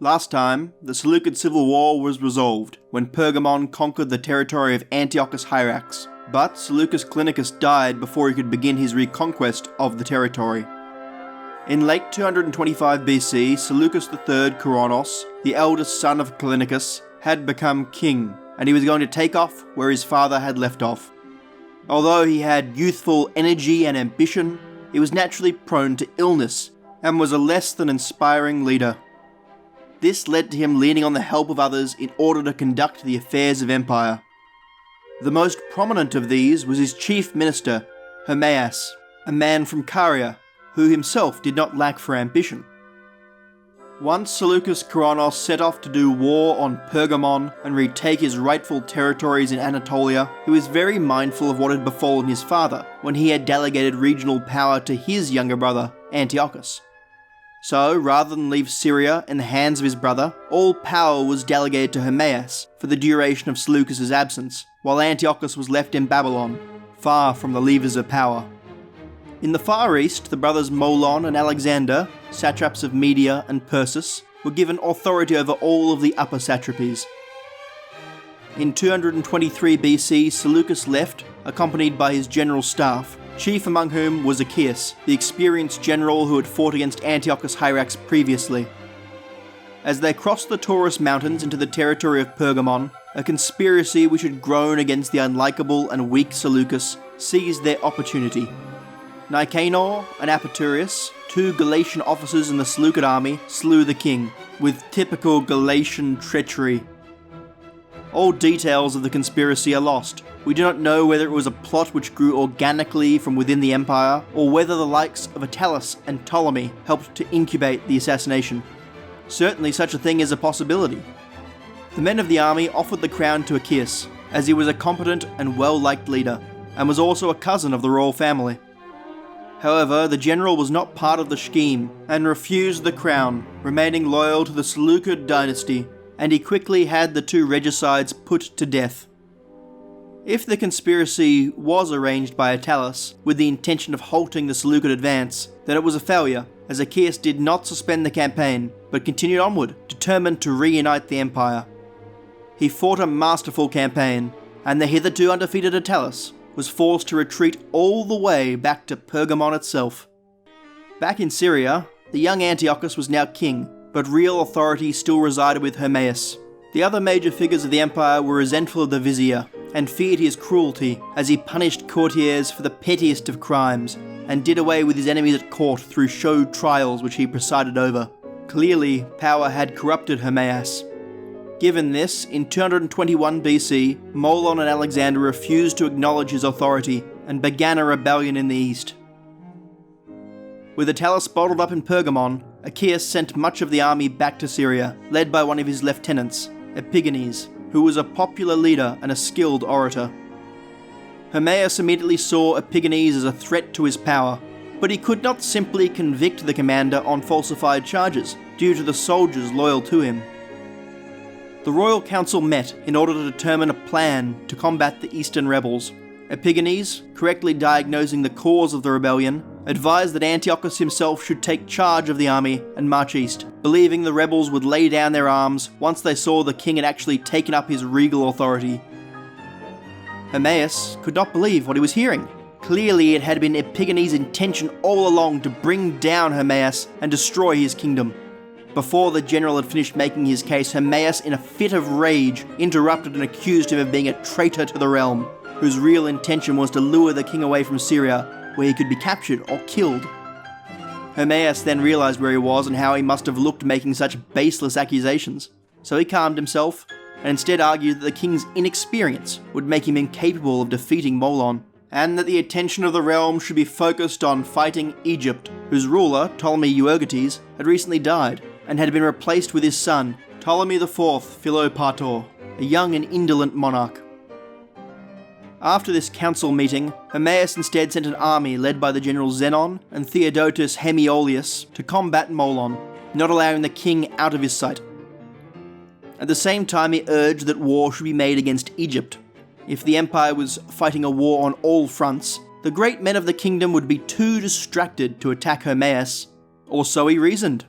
Last time, the Seleucid civil war was resolved when Pergamon conquered the territory of Antiochus Hyrax, but Seleucus Callinicus died before he could begin his reconquest of the territory. In late 225 BC, Seleucus III Keraunos, the eldest son of Callinicus, had become king, and he was going to take off where his father had left off. Although he had youthful energy and ambition, he was naturally prone to illness and was a less than inspiring leader. This led to him leaning on the help of others in order to conduct the affairs of empire. The most prominent of these was his chief minister, Hermeias, a man from Syria, who himself did not lack for ambition. Once Seleucus Keraunos set off to do war on Pergamon and retake his rightful territories in Anatolia, he was very mindful of what had befallen his father when he had delegated regional power to his younger brother, Antiochus. So, rather than leave Syria in the hands of his brother, all power was delegated to Hermeias for the duration of Seleucus' absence, while Antiochus was left in Babylon, far from the levers of power. In the Far East, the brothers Molon and Alexander, satraps of Media and Persis, were given authority over all of the upper satrapies. In 223 BC, Seleucus left, accompanied by his general staff, chief among whom was Achaeus, the experienced general who had fought against Antiochus Hyrax previously. As they crossed the Taurus Mountains into the territory of Pergamon, a conspiracy which had grown against the unlikable and weak Seleucus seized their opportunity. Nicanor and Apaturius, two Galatian officers in the Seleucid army, slew the king, with typical Galatian treachery. All details of the conspiracy are lost. We do not know whether it was a plot which grew organically from within the empire, or whether the likes of Attalus and Ptolemy helped to incubate the assassination. Certainly such a thing is a possibility. The men of the army offered the crown to Achaeus, as he was a competent and well-liked leader, and was also a cousin of the royal family. However, the general was not part of the scheme, and refused the crown, remaining loyal to the Seleucid dynasty, and he quickly had the two regicides put to death. If the conspiracy was arranged by Attalus with the intention of halting the Seleucid advance, then it was a failure, as Achaeus did not suspend the campaign, but continued onward, determined to reunite the empire. He fought a masterful campaign, and the hitherto undefeated Attalus was forced to retreat all the way back to Pergamon itself. Back in Syria, the young Antiochus was now king, but real authority still resided with Hermaeus. The other major figures of the empire were resentful of the Vizier, and feared his cruelty as he punished courtiers for the pettiest of crimes, and did away with his enemies at court through show trials which he presided over. Clearly, power had corrupted Hermeias. Given this, in 221 BC, Molon and Alexander refused to acknowledge his authority, and began a rebellion in the east. With Attalus bottled up in Pergamon, Achaeus sent much of the army back to Syria, led by one of his lieutenants, Epigenes, who was a popular leader and a skilled orator. Hermaeus immediately saw Epigenes as a threat to his power, but he could not simply convict the commander on falsified charges, due to the soldiers loyal to him. The royal council met in order to determine a plan to combat the eastern rebels. Epigenes, correctly diagnosing the cause of the rebellion, advised that Antiochus himself should take charge of the army and march east, believing the rebels would lay down their arms once they saw the king had actually taken up his regal authority. Hermaeus could not believe what he was hearing. Clearly it had been Epigenes' intention all along to bring down Hermaeus and destroy his kingdom. Before the general had finished making his case, Hermaeus, in a fit of rage, interrupted and accused him of being a traitor to the realm, whose real intention was to lure the king away from Syria, where he could be captured or killed. Hermaeus then realized where he was and how he must have looked making such baseless accusations, so he calmed himself and instead argued that the king's inexperience would make him incapable of defeating Molon, and that the attention of the realm should be focused on fighting Egypt, whose ruler, Ptolemy Euergetes, had recently died, and had been replaced with his son, Ptolemy IV Philopator, a young and indolent monarch. After this council meeting, Hermaeus instead sent an army led by the generals Zenon and Theodotus Hemiolius to combat Molon, not allowing the king out of his sight. At the same time, he urged that war should be made against Egypt. If the empire was fighting a war on all fronts, the great men of the kingdom would be too distracted to attack Hermaeus, or so he reasoned.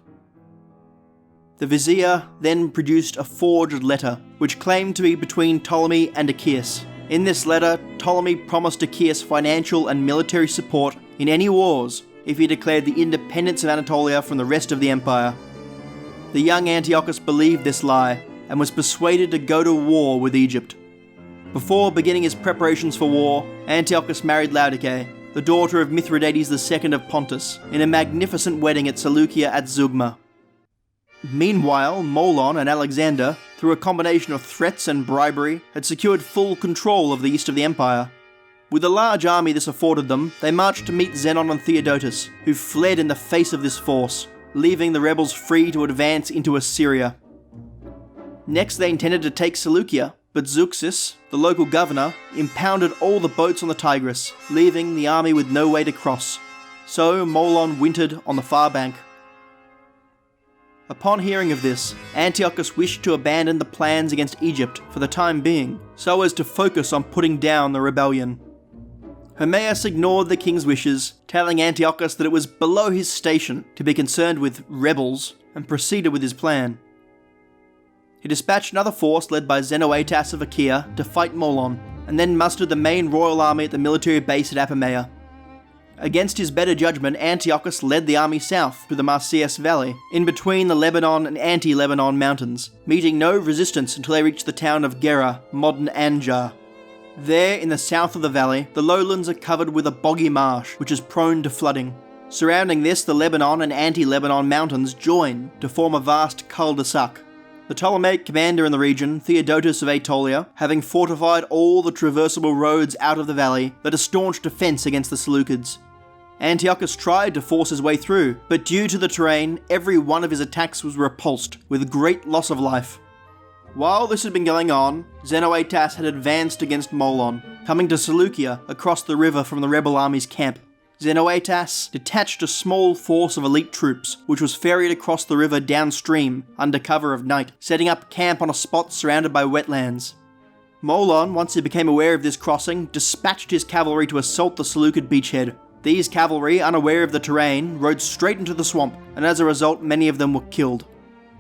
The Vizier then produced a forged letter, which claimed to be between Ptolemy and Achaeus. In this letter, Ptolemy promised Achaeus financial and military support in any wars if he declared the independence of Anatolia from the rest of the empire. The young Antiochus believed this lie and was persuaded to go to war with Egypt. Before beginning his preparations for war, Antiochus married Laodice, the daughter of Mithridates II of Pontus, in a magnificent wedding at Seleucia at Zeugma. Meanwhile, Molon and Alexander, through a combination of threats and bribery, had secured full control of the east of the empire. With the large army this afforded them, they marched to meet Zenon and Theodotus, who fled in the face of this force, leaving the rebels free to advance into Assyria. Next they intended to take Seleucia, but Zeuxis, the local governor, impounded all the boats on the Tigris, leaving the army with no way to cross. So Molon wintered on the far bank. Upon hearing of this, Antiochus wished to abandon the plans against Egypt for the time being, so as to focus on putting down the rebellion. Hermaeus ignored the king's wishes, telling Antiochus that it was below his station to be concerned with rebels, and proceeded with his plan. He dispatched another force led by Zenoatas of Achaea to fight Molon, and then mustered the main royal army at the military base at Apamea. Against his better judgment, Antiochus led the army south through the Marsyas Valley, in between the Lebanon and anti-Lebanon mountains, meeting no resistance until they reached the town of Gera, modern Anjar. There, in the south of the valley, the lowlands are covered with a boggy marsh, which is prone to flooding. Surrounding this, the Lebanon and anti-Lebanon mountains join to form a vast cul-de-sac. The Ptolemaic commander in the region, Theodotus of Aetolia, having fortified all the traversable roads out of the valley, led a staunch defence against the Seleucids. Antiochus tried to force his way through, but due to the terrain, every one of his attacks was repulsed, with great loss of life. While this had been going on, Zenoatas had advanced against Molon, coming to Seleucia across the river from the rebel army's camp. Zenoatas detached a small force of elite troops, which was ferried across the river downstream under cover of night, setting up camp on a spot surrounded by wetlands. Molon, once he became aware of this crossing, dispatched his cavalry to assault the Seleucid beachhead. These cavalry, unaware of the terrain, rode straight into the swamp, and as a result many of them were killed.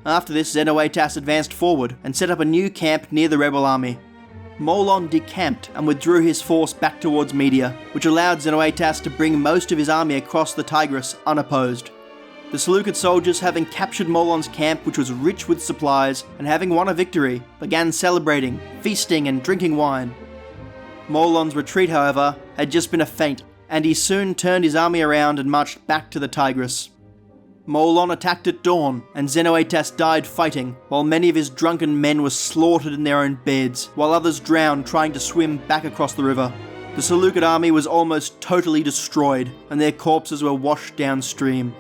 After this, Zenoatas advanced forward and set up a new camp near the rebel army. Molon decamped and withdrew his force back towards Media, which allowed Zenoatas to bring most of his army across the Tigris unopposed. The Seleucid soldiers, having captured Molon's camp, which was rich with supplies, and having won a victory, began celebrating, feasting and drinking wine. Molon's retreat, however, had just been a feint, and he soon turned his army around and marched back to the Tigris. Molon attacked at dawn, and Zenoatas died fighting, while many of his drunken men were slaughtered in their own beds, while others drowned trying to swim back across the river. The Seleucid army was almost totally destroyed, and their corpses were washed downstream.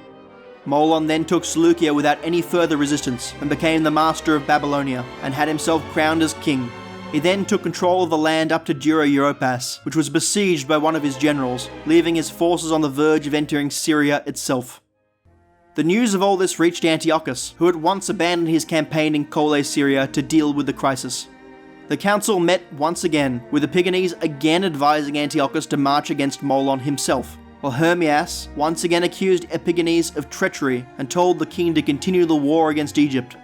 Molon then took Seleucia without any further resistance, and became the master of Babylonia, and had himself crowned as king. He then took control of the land up to Dura Europas, which was besieged by one of his generals, leaving his forces on the verge of entering Syria itself. The news of all this reached Antiochus, who at once abandoned his campaign in Colle Syria to deal with the crisis. The council met once again, with Epigenes again advising Antiochus to march against Molon himself, while Hermeias once again accused Epigenes of treachery and told the king to continue the war against Egypt.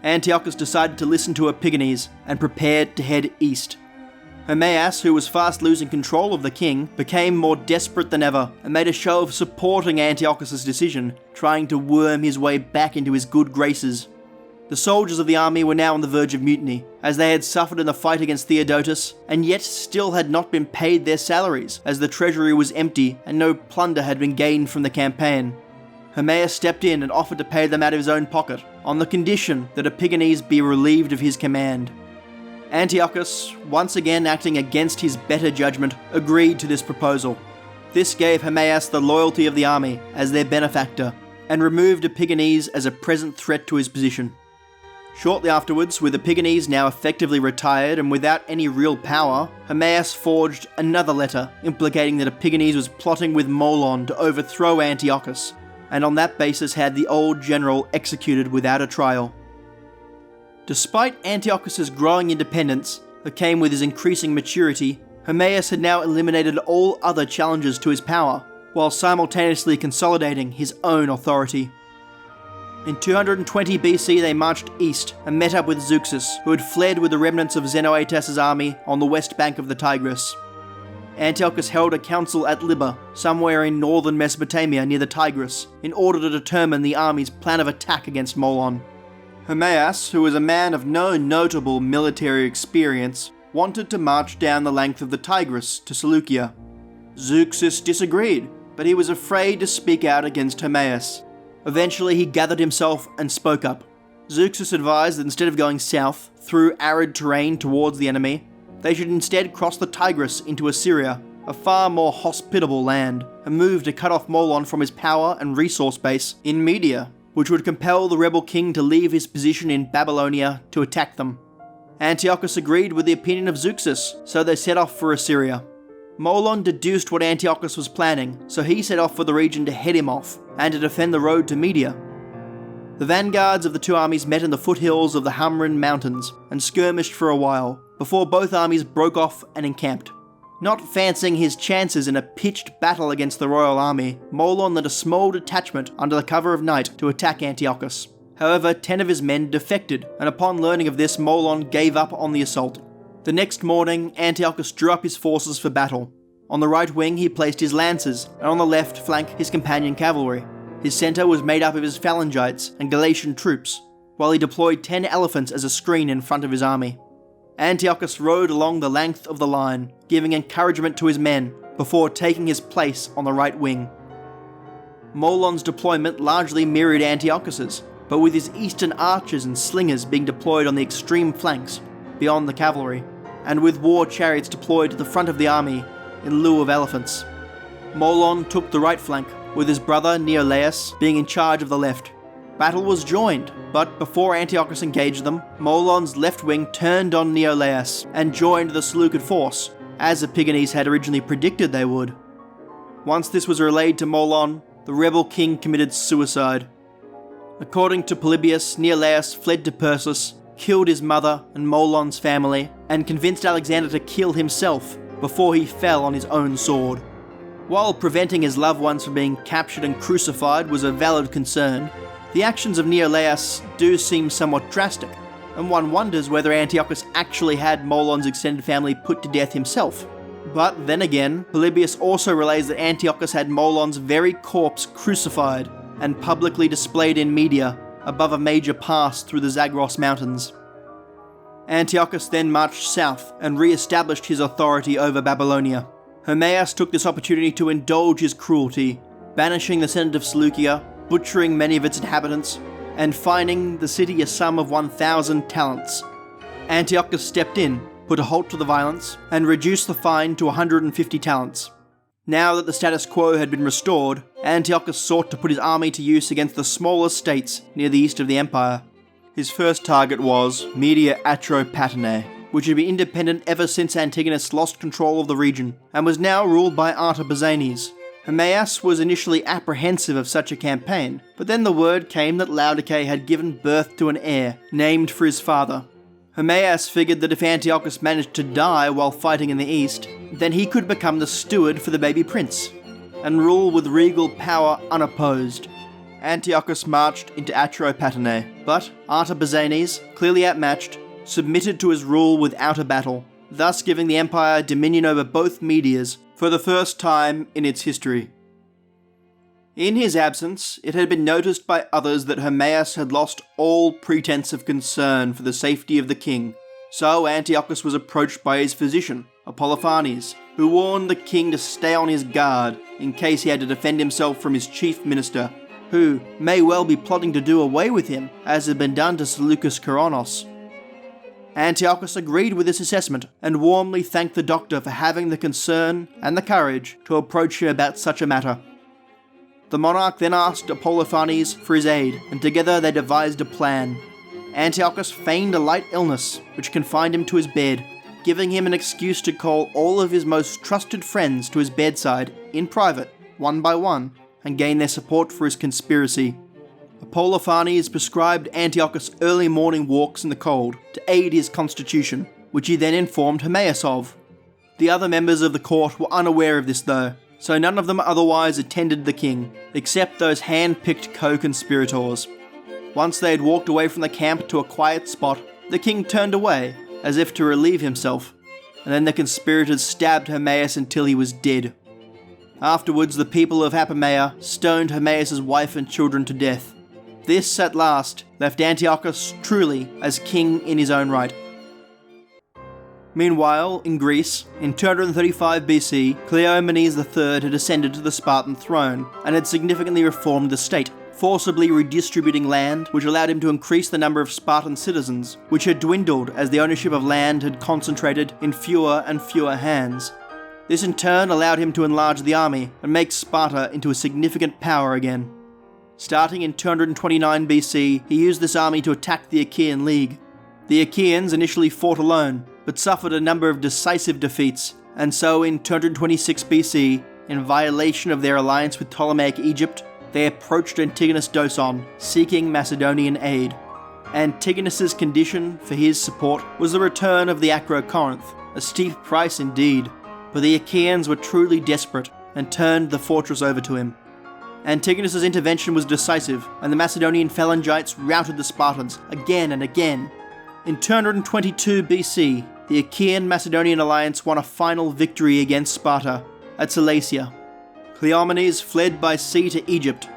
Antiochus decided to listen to Epigenes and prepared to head east. Hermeias, who was fast losing control of the king, became more desperate than ever and made a show of supporting Antiochus' decision, trying to worm his way back into his good graces. The soldiers of the army were now on the verge of mutiny, as they had suffered in the fight against Theodotus, and yet still had not been paid their salaries, as the treasury was empty and no plunder had been gained from the campaign. Hermeias stepped in and offered to pay them out of his own pocket, on the condition that Epigenes be relieved of his command. Antiochus, once again acting against his better judgment, agreed to this proposal. This gave Hermeias the loyalty of the army as their benefactor, and removed Epigenes as a present threat to his position. Shortly afterwards, with Epigenes now effectively retired and without any real power, Hermeias forged another letter implicating that Epigenes was plotting with Molon to overthrow Antiochus, and on that basis had the old general executed without a trial. Despite Antiochus' growing independence that came with his increasing maturity, Hermeias had now eliminated all other challenges to his power, while simultaneously consolidating his own authority. In 220 BC they marched east and met up with Zeuxis, who had fled with the remnants of Xenoetas' army on the west bank of the Tigris. Antiochus held a council at Libya, somewhere in northern Mesopotamia near the Tigris, in order to determine the army's plan of attack against Molon. Hermeias, who was a man of no notable military experience, wanted to march down the length of the Tigris to Seleucia. Zeuxis disagreed, but he was afraid to speak out against Hermeias. Eventually he gathered himself and spoke up. Zeuxis advised that instead of going south, through arid terrain towards the enemy, they should instead cross the Tigris into Assyria, a far more hospitable land, and move to cut off Molon from his power and resource base in Media, which would compel the rebel king to leave his position in Babylonia to attack them. Antiochus agreed with the opinion of Zeuxis, so they set off for Assyria. Molon deduced what Antiochus was planning, so he set off for the region to head him off, and to defend the road to Media. The vanguards of the two armies met in the foothills of the Hamrin Mountains, and skirmished for a while, before both armies broke off and encamped. Not fancying his chances in a pitched battle against the royal army, Molon led a small detachment under the cover of night to attack Antiochus. However, 10 of his men defected, and upon learning of this, Molon gave up on the assault. The next morning, Antiochus drew up his forces for battle. On the right wing he placed his lancers, and on the left flank his companion cavalry. His centre was made up of his phalangites and Galatian troops, while he deployed 10 elephants as a screen in front of his army. Antiochus rode along the length of the line, giving encouragement to his men, before taking his place on the right wing. Molon's deployment largely mirrored Antiochus's, but with his eastern archers and slingers being deployed on the extreme flanks, beyond the cavalry, and with war chariots deployed to the front of the army in lieu of elephants. Molon took the right flank, with his brother Neolaus being in charge of the left. Battle was joined, but before Antiochus engaged them, Molon's left wing turned on Neolaus and joined the Seleucid force, as Epigenes had originally predicted they would. Once this was relayed to Molon, the rebel king committed suicide. According to Polybius, Neolaus fled to Persis, killed his mother and Molon's family, and convinced Alexander to kill himself before he fell on his own sword. While preventing his loved ones from being captured and crucified was a valid concern, the actions of Neolaus do seem somewhat drastic, and one wonders whether Antiochus actually had Molon's extended family put to death himself. But then again, Polybius also relays that Antiochus had Molon's very corpse crucified and publicly displayed in Media above a major pass through the Zagros Mountains. Antiochus then marched south and re-established his authority over Babylonia. Hermaeus took this opportunity to indulge his cruelty, banishing the Senate of Seleucia, butchering many of its inhabitants, and fining the city a sum of 1,000 talents. Antiochus stepped in, put a halt to the violence, and reduced the fine to 150 talents. Now that the status quo had been restored, Antiochus sought to put his army to use against the smaller states near the east of the empire. His first target was Media Atropatene, which had been independent ever since Antigonus lost control of the region, and was now ruled by Artabazanes. Hermeias was initially apprehensive of such a campaign, but then the word came that Laodice had given birth to an heir, named for his father. Hermeias figured that if Antiochus managed to die while fighting in the east, then he could become the steward for the baby prince, and rule with regal power unopposed. Antiochus marched into Atropatene, but Artabazanes, clearly outmatched, submitted to his rule without a battle, thus giving the empire dominion over both Medias for the first time in its history. In his absence, it had been noticed by others that Hermeias had lost all pretense of concern for the safety of the king, so Antiochus was approached by his physician, Apollophanes, who warned the king to stay on his guard in case he had to defend himself from his chief minister, who may well be plotting to do away with him, as had been done to Seleucus Keraunos. Antiochus agreed with this assessment and warmly thanked the doctor for having the concern and the courage to approach him about such a matter. The monarch then asked Apollophanes for his aid, and together they devised a plan. Antiochus feigned a light illness, which confined him to his bed, giving him an excuse to call all of his most trusted friends to his bedside, in private, one by one, and gain their support for his conspiracy. Apollophanes prescribed Antiochus early morning walks in the cold to aid his constitution, which he then informed Hermeias of. The other members of the court were unaware of this though, so none of them otherwise attended the king, except those hand-picked co-conspirators. Once they had walked away from the camp to a quiet spot, the king turned away, as if to relieve himself, and then the conspirators stabbed Hermaeus until he was dead. Afterwards, the people of Hermaeus stoned Hermaeus' wife and children to death. This, at last, left Antiochus truly as king in his own right. Meanwhile, in Greece, in 235 BC, Cleomenes III had ascended to the Spartan throne and had significantly reformed the state, forcibly redistributing land, which allowed him to increase the number of Spartan citizens, which had dwindled as the ownership of land had concentrated in fewer and fewer hands. This in turn allowed him to enlarge the army and make Sparta into a significant power again. Starting in 229 BC, he used this army to attack the Achaean League. The Achaeans initially fought alone, but suffered a number of decisive defeats, and so in 226 BC, in violation of their alliance with Ptolemaic Egypt, they approached Antigonus Doson, seeking Macedonian aid. Antigonus's condition for his support was the return of the Acro-Corinth, a steep price indeed, but the Achaeans were truly desperate and turned the fortress over to him. Antigonus's intervention was decisive, and the Macedonian phalangites routed the Spartans again and again. In 222 BC, the Achaean-Macedonian alliance won a final victory against Sparta at Seleucia. Cleomenes fled by sea to Egypt,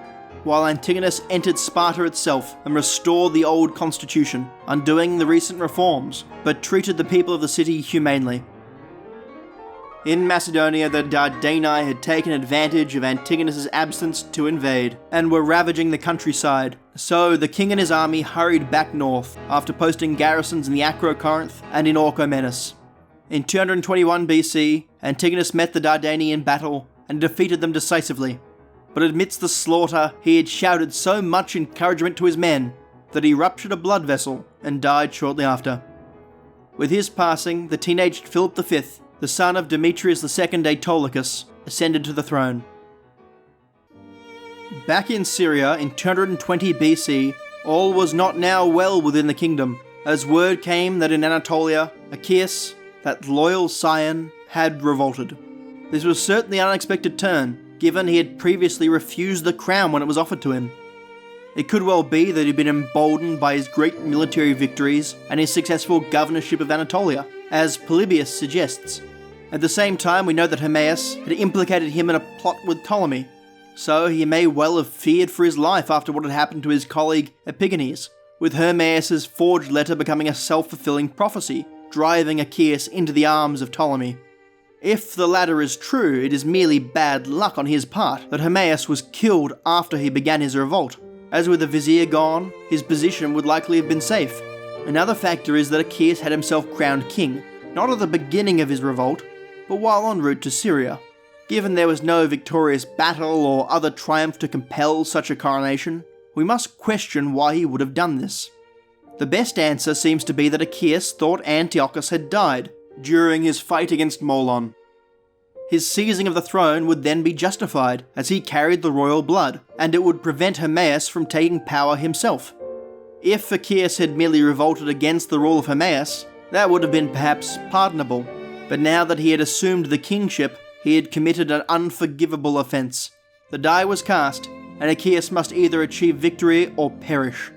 while Antigonus entered Sparta itself and restored the old constitution, undoing the recent reforms, but treated the people of the city humanely. In Macedonia, the Dardani had taken advantage of Antigonus' absence to invade, and were ravaging the countryside, so the king and his army hurried back north, after posting garrisons in the Acro-Corinth and in Orchomenus. In 221 BC, Antigonus met the Dardani in battle, and defeated them decisively. But amidst the slaughter, he had shouted so much encouragement to his men, that he ruptured a blood vessel, and died shortly after. With his passing, the teenaged Philip V, the son of Demetrius II Autolycus, ascended to the throne. Back in Syria in 220 BC, all was not now well within the kingdom, as word came that in Anatolia, Achaeus, that loyal scion, had revolted. This was certainly an unexpected turn, given he had previously refused the crown when it was offered to him. It could well be that he'd been emboldened by his great military victories and his successful governorship of Anatolia, as Polybius suggests. At the same time, we know that Hermaeus had implicated him in a plot with Ptolemy, so he may well have feared for his life after what had happened to his colleague Epigenes, with Hermaeus' forged letter becoming a self-fulfilling prophecy, driving Achaeus into the arms of Ptolemy. If the latter is true, it is merely bad luck on his part that Hermaeus was killed after he began his revolt. As with the Vizier gone, his position would likely have been safe. Another factor is that Achaeus had himself crowned king, not at the beginning of his revolt, but while en route to Syria. Given there was no victorious battle or other triumph to compel such a coronation, we must question why he would have done this. The best answer seems to be that Achaeus thought Antiochus had died during his fight against Molon. His seizing of the throne would then be justified, as he carried the royal blood, and it would prevent Hermaeus from taking power himself. If Achaeus had merely revolted against the rule of Hermaeus, that would have been perhaps pardonable, but now that he had assumed the kingship, he had committed an unforgivable offence. The die was cast, and Achaeus must either achieve victory or perish.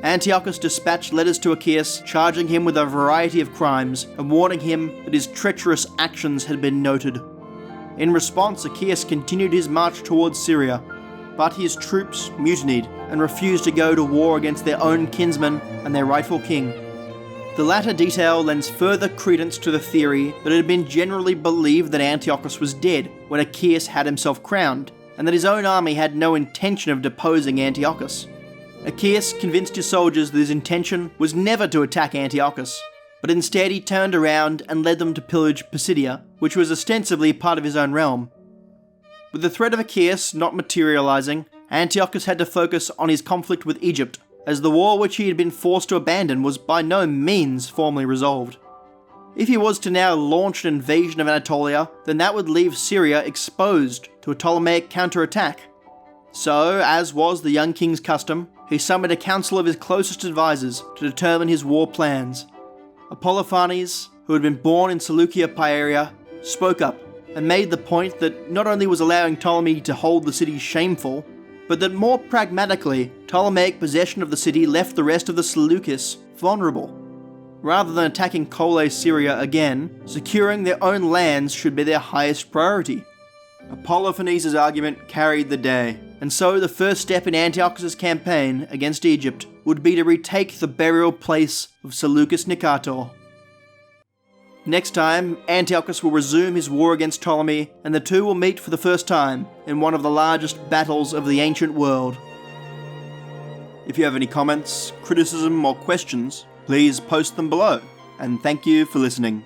Antiochus dispatched letters to Achaeus, charging him with a variety of crimes and warning him that his treacherous actions had been noted. In response, Achaeus continued his march towards Syria, but his troops mutinied and refused to go to war against their own kinsmen and their rightful king. The latter detail lends further credence to the theory that it had been generally believed that Antiochus was dead when Achaeus had himself crowned, and that his own army had no intention of deposing Antiochus. Achaeus convinced his soldiers that his intention was never to attack Antiochus, but instead he turned around and led them to pillage Pisidia, which was ostensibly part of his own realm. With the threat of Achaeus not materializing, Antiochus had to focus on his conflict with Egypt, as the war which he had been forced to abandon was by no means formally resolved. If he was to now launch an invasion of Anatolia, then that would leave Syria exposed to a Ptolemaic counterattack. So, as was the young king's custom, he summoned a council of his closest advisors to determine his war plans. Apollophanes, who had been born in Seleucia Pieria, spoke up and made the point that not only was allowing Ptolemy to hold the city shameful, but that more pragmatically, Ptolemaic possession of the city left the rest of the Seleucus vulnerable. Rather than attacking Colle Syria again, securing their own lands should be their highest priority. Apollophanes' argument carried the day, and so the first step in Antiochus' campaign against Egypt would be to retake the burial place of Seleucus Nicator. Next time, Antiochus will resume his war against Ptolemy, and the two will meet for the first time in one of the largest battles of the ancient world. If you have any comments, criticism, or questions, please post them below, and thank you for listening.